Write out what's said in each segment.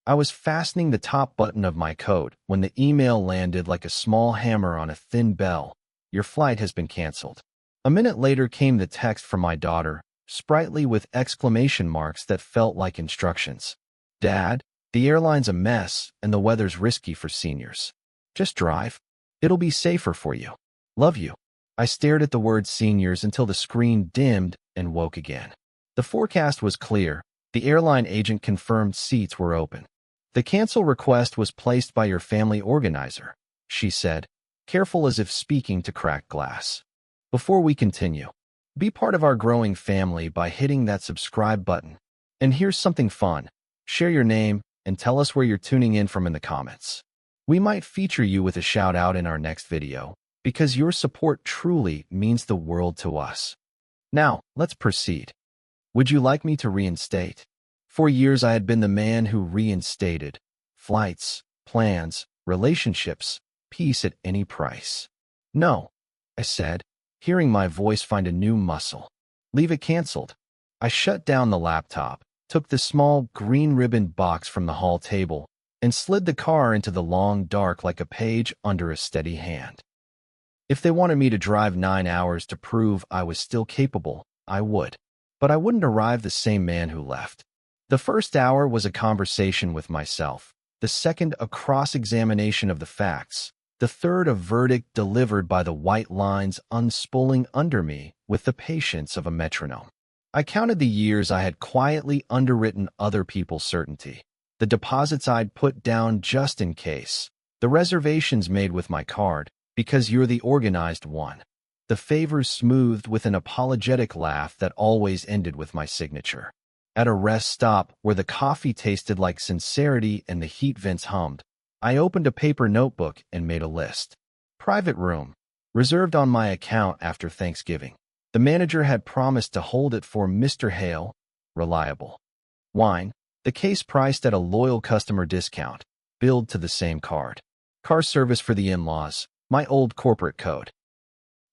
I was fastening the top button of my coat when the email landed like a small hammer on a thin bell. Your flight has been canceled. A minute later came the text from my daughter, sprightly with exclamation marks that felt like instructions. Dad, the airline's a mess and the weather's risky for seniors. Just drive. It'll be safer for you. Love you. I stared at the word seniors until the screen dimmed and woke again. The forecast was clear. The airline agent confirmed seats were open. The cancel request was placed by your family organizer, she said, careful as if speaking to cracked glass. Before we continue, be part of our growing family by hitting that subscribe button. And here's something fun. Share your name and tell us where you're tuning in from in the comments. We might feature you with a shout out in our next video, because your support truly means the world to us. Now, let's proceed. Would you like me to reinstate? For years I had been the man who reinstated flights, plans, relationships, peace at any price. No, I said, hearing my voice find a new muscle. Leave it canceled. I shut down the laptop, took the small green ribbon box from the hall table, and slid the car into the long dark like a page under a steady hand. If they wanted me to drive 9 hours to prove I was still capable, I would. But I wouldn't arrive the same man who left. The first hour was a conversation with myself, the second a cross-examination of the facts, the third a verdict delivered by the white lines unspooling under me with the patience of a metronome. I counted the years I had quietly underwritten other people's certainty, the deposits I'd put down just in case, the reservations made with my card, because you're the organized one, the favors smoothed with an apologetic laugh that always ended with my signature. At a rest stop where the coffee tasted like sincerity and the heat vents hummed, I opened a paper notebook and made a list. Private room, reserved on my account after Thanksgiving. The manager had promised to hold it for Mr. Hale, reliable. Wine, the case priced at a loyal customer discount, billed to the same card. Car service for the in-laws, my old corporate code.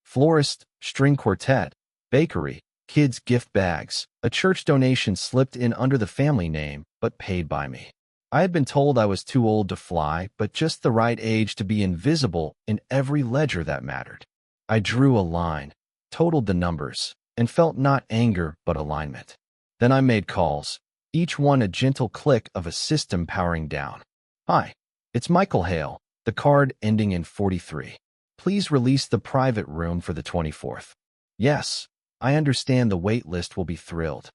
Florist, string quartet, bakery, kids' gift bags, a church donation slipped in under the family name, but paid by me. I had been told I was too old to fly, but just the right age to be invisible in every ledger that mattered. I drew a line, totaled the numbers, and felt not anger but alignment. Then I made calls, each one a gentle click of a system powering down. Hi, it's Michael Hale, the card ending in 43. Please release the private room for the 24th. Yes, I understand the wait list will be thrilled.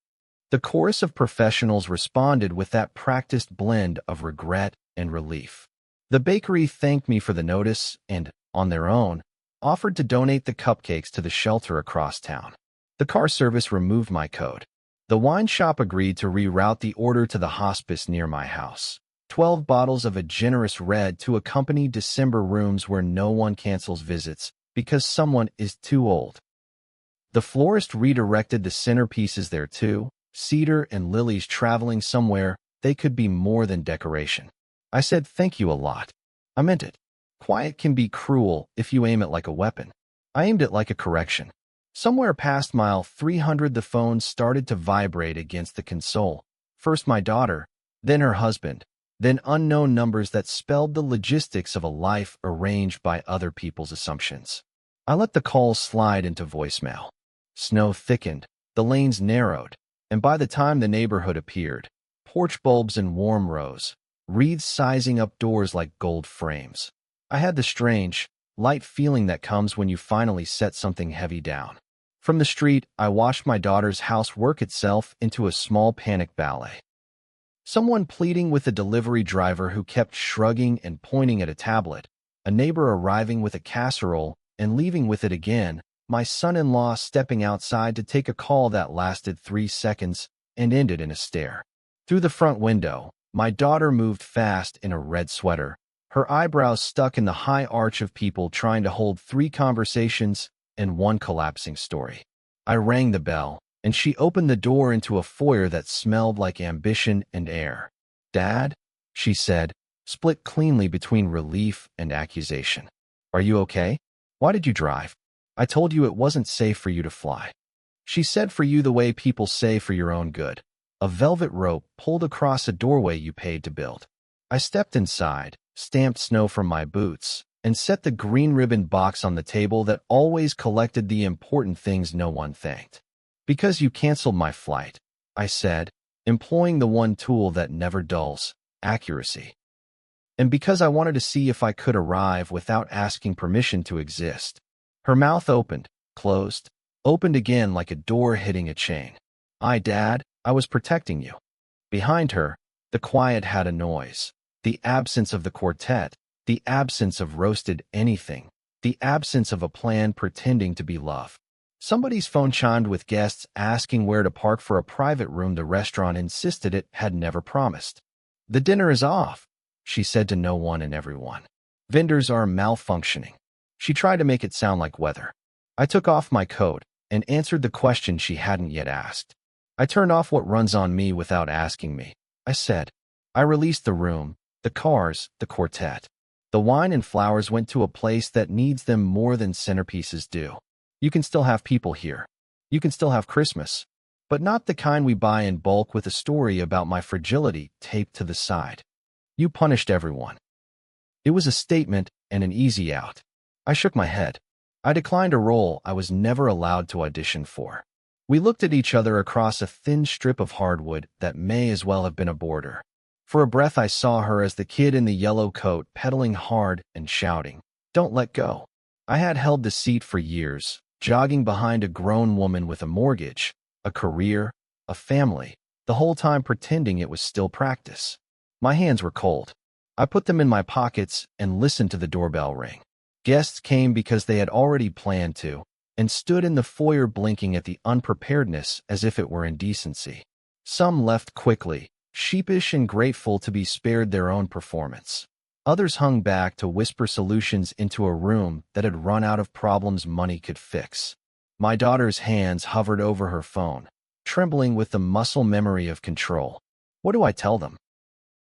The chorus of professionals responded with that practiced blend of regret and relief. The bakery thanked me for the notice and, on their own, offered to donate the cupcakes to the shelter across town. The car service removed my code. The wine shop agreed to reroute the order to the hospice near my house. 12 bottles of a generous red to accompany December rooms where no one cancels visits because someone is too old. The florist redirected the centerpieces there too, cedar and lilies traveling somewhere they could be more than decoration. I said thank you a lot. I meant it. Quiet can be cruel if you aim it like a weapon. I aimed it like a correction. Somewhere past mile 300 the phone started to vibrate against the console. First my daughter, then her husband, then unknown numbers that spelled the logistics of a life arranged by other people's assumptions. I let the call slide into voicemail. Snow thickened, the lanes narrowed, and by the time the neighborhood appeared, porch bulbs in warm rows, wreaths sizing up doors like gold frames. I had the strange, light feeling that comes when you finally set something heavy down. From the street, I watched my daughter's house work itself into a small panic ballet. Someone pleading with a delivery driver who kept shrugging and pointing at a tablet, a neighbor arriving with a casserole and leaving with it again, my son-in-law stepping outside to take a call that lasted 3 seconds and ended in a stare. Through the front window, my daughter moved fast in a red sweater, her eyebrows stuck in the high arch of people trying to hold 3 conversations and 1 collapsing story. I rang the bell, and she opened the door into a foyer that smelled like ambition and air. "Dad," she said, split cleanly between relief and accusation. "Are you okay? Why did you drive? I told you it wasn't safe for you to fly." She said for you the way people say for your own good. A velvet rope pulled across a doorway you paid to build. I stepped inside, stamped snow from my boots, and set the green ribbon box on the table that always collected the important things no one thanked. Because you canceled my flight, I said, employing the one tool that never dulls, accuracy. And because I wanted to see if I could arrive without asking permission to exist. Her mouth opened, closed, opened again like a door hitting a chain. Dad, I was protecting you. Behind her, the quiet had a noise. The absence of the quartet, the absence of roasted anything, the absence of a plan pretending to be love. Somebody's phone chimed with guests asking where to park for a private room the restaurant insisted it had never promised. The dinner is off, she said to no one and everyone. Vendors are malfunctioning. She tried to make it sound like weather. I took off my coat and answered the question she hadn't yet asked. I turned off what runs on me without asking me. I said, I released the room, the cars, the quartet. The wine and flowers went to a place that needs them more than centerpieces do. You can still have people here. You can still have Christmas, but not the kind we buy in bulk with a story about my fragility taped to the side. You punished everyone. It was a statement and an easy out. I shook my head. I declined a role I was never allowed to audition for. We looked at each other across a thin strip of hardwood that may as well have been a border. For a breath I saw her as the kid in the yellow coat pedaling hard and shouting, "Don't let go." I had held the seat for years, jogging behind a grown woman with a mortgage, a career, a family, the whole time pretending it was still practice. My hands were cold. I put them in my pockets and listened to the doorbell ring. Guests came because they had already planned to, and stood in the foyer blinking at the unpreparedness as if it were indecency. Some left quickly, sheepish and grateful to be spared their own performance. Others hung back to whisper solutions into a room that had run out of problems money could fix. My daughter's hands hovered over her phone, trembling with the muscle memory of control. What do I tell them?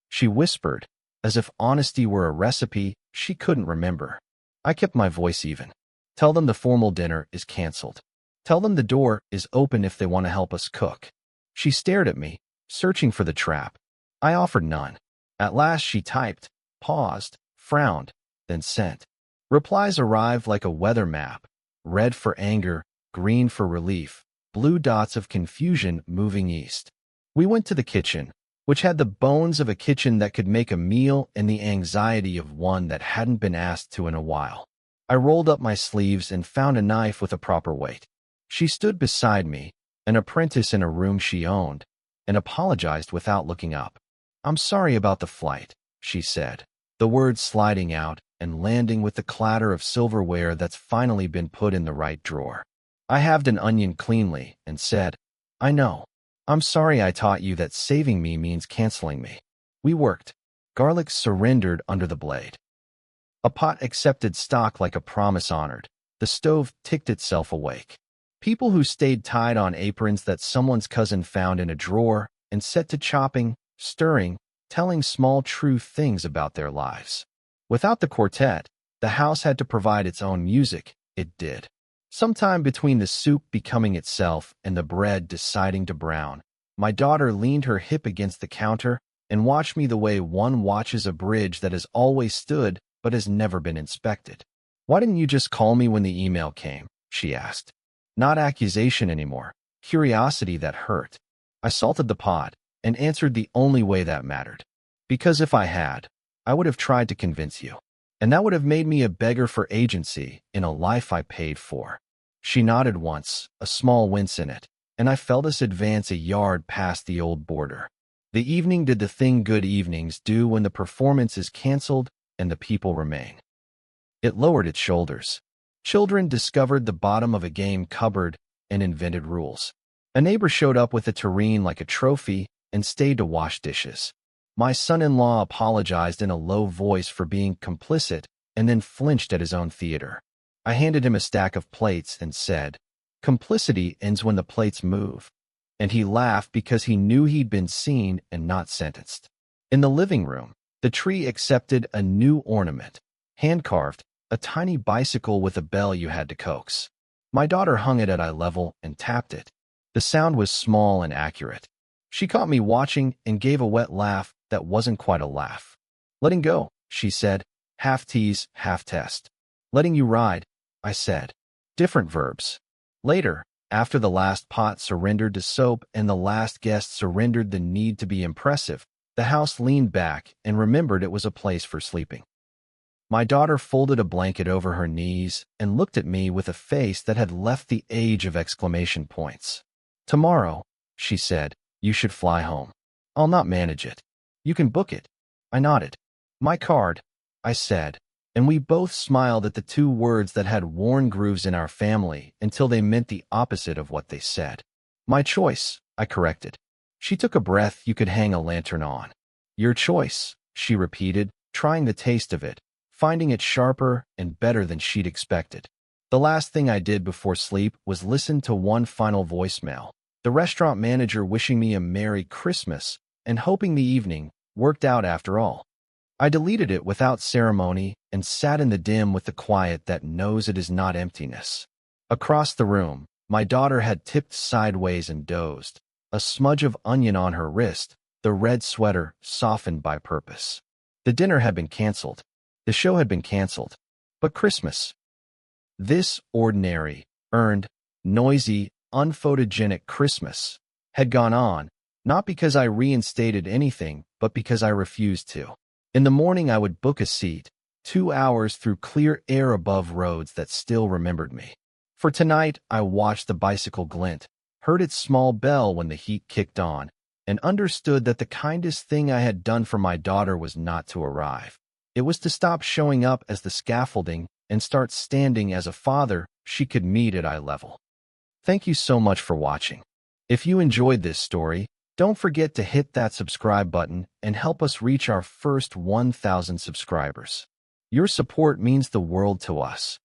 She whispered, as if honesty were a recipe she couldn't remember. I kept my voice even. Tell them the formal dinner is canceled. Tell them the door is open if they want to help us cook. She stared at me, searching for the trap. I offered none. At last she typed, paused, frowned, then sent. Replies arrived like a weather map, red for anger, green for relief, blue dots of confusion moving east. We went to the kitchen, which had the bones of a kitchen that could make a meal and the anxiety of one that hadn't been asked to in a while. I rolled up my sleeves and found a knife with a proper weight. She stood beside me, an apprentice in a room she owned, and apologized without looking up. "I'm sorry about the flight," she said, the words sliding out and landing with the clatter of silverware that's finally been put in the right drawer. I halved an onion cleanly and said, "I know. I'm sorry I taught you that saving me means canceling me." We worked. Garlic surrendered under the blade. A pot accepted stock like a promise honored. The stove ticked itself awake. People who stayed tied on aprons that someone's cousin found in a drawer and set to chopping, stirring, telling small true things about their lives. Without the quartet, the house had to provide its own music. It did. Sometime between the soup becoming itself and the bread deciding to brown, my daughter leaned her hip against the counter and watched me the way one watches a bridge that has always stood but has never been inspected. "Why didn't you just call me when the email came?" she asked. Not accusation anymore, curiosity that hurt. I salted the pot and answered the only way that mattered. Because if I had, I would have tried to convince you. And that would have made me a beggar for agency in a life I paid for. She nodded once, a small wince in it, and I felt us advance a yard past the old border. The evening did the thing good evenings do when the performance is canceled and the people remain. It lowered its shoulders. Children discovered the bottom of a game cupboard and invented rules. A neighbor showed up with a tureen like a trophy and stayed to wash dishes. My son-in-law apologized in a low voice for being complicit and then flinched at his own theater. I handed him a stack of plates and said, "Complicity ends when the plates move." And he laughed because he knew he'd been seen and not sentenced. In the living room, the tree accepted a new ornament, hand-carved, a tiny bicycle with a bell you had to coax. My daughter hung it at eye level and tapped it. The sound was small and accurate. She caught me watching and gave a wet laugh that wasn't quite a laugh. Letting go, she said, half tease, half test. Letting you ride, I said. Different verbs. Later, after the last pot surrendered to soap and the last guest surrendered the need to be impressive, the house leaned back and remembered it was a place for sleeping. My daughter folded a blanket over her knees and looked at me with a face that had left the age of exclamation points. Tomorrow, she said, you should fly home. I'll not manage it. You can book it. I nodded. My card, I said, and we both smiled at the two words that had worn grooves in our family until they meant the opposite of what they said. My choice, I corrected. She took a breath you could hang a lantern on. Your choice, she repeated, trying the taste of it, finding it sharper and better than she'd expected. The last thing I did before sleep was listen to one final voicemail, the restaurant manager wishing me a Merry Christmas and hoping the evening worked out after all. I deleted it without ceremony and sat in the dim with the quiet that knows it is not emptiness. Across the room, my daughter had tipped sideways and dozed, a smudge of onion on her wrist, the red sweater softened by purpose. The dinner had been canceled. The show had been canceled. But Christmas, this ordinary, earned, noisy, unphotogenic Christmas, had gone on, not because I reinstated anything, but because I refused to. In the morning I would book a seat, 2 hours through clear air above roads that still remembered me. For tonight I watched the bicycle glint, heard its small bell when the heat kicked on, and understood that the kindest thing I had done for my daughter was not to arrive. It was to stop showing up as the scaffolding and start standing as a father she could meet at eye level. Thank you so much for watching. If you enjoyed this story, don't forget to hit that subscribe button and help us reach our first 1,000 subscribers. Your support means the world to us.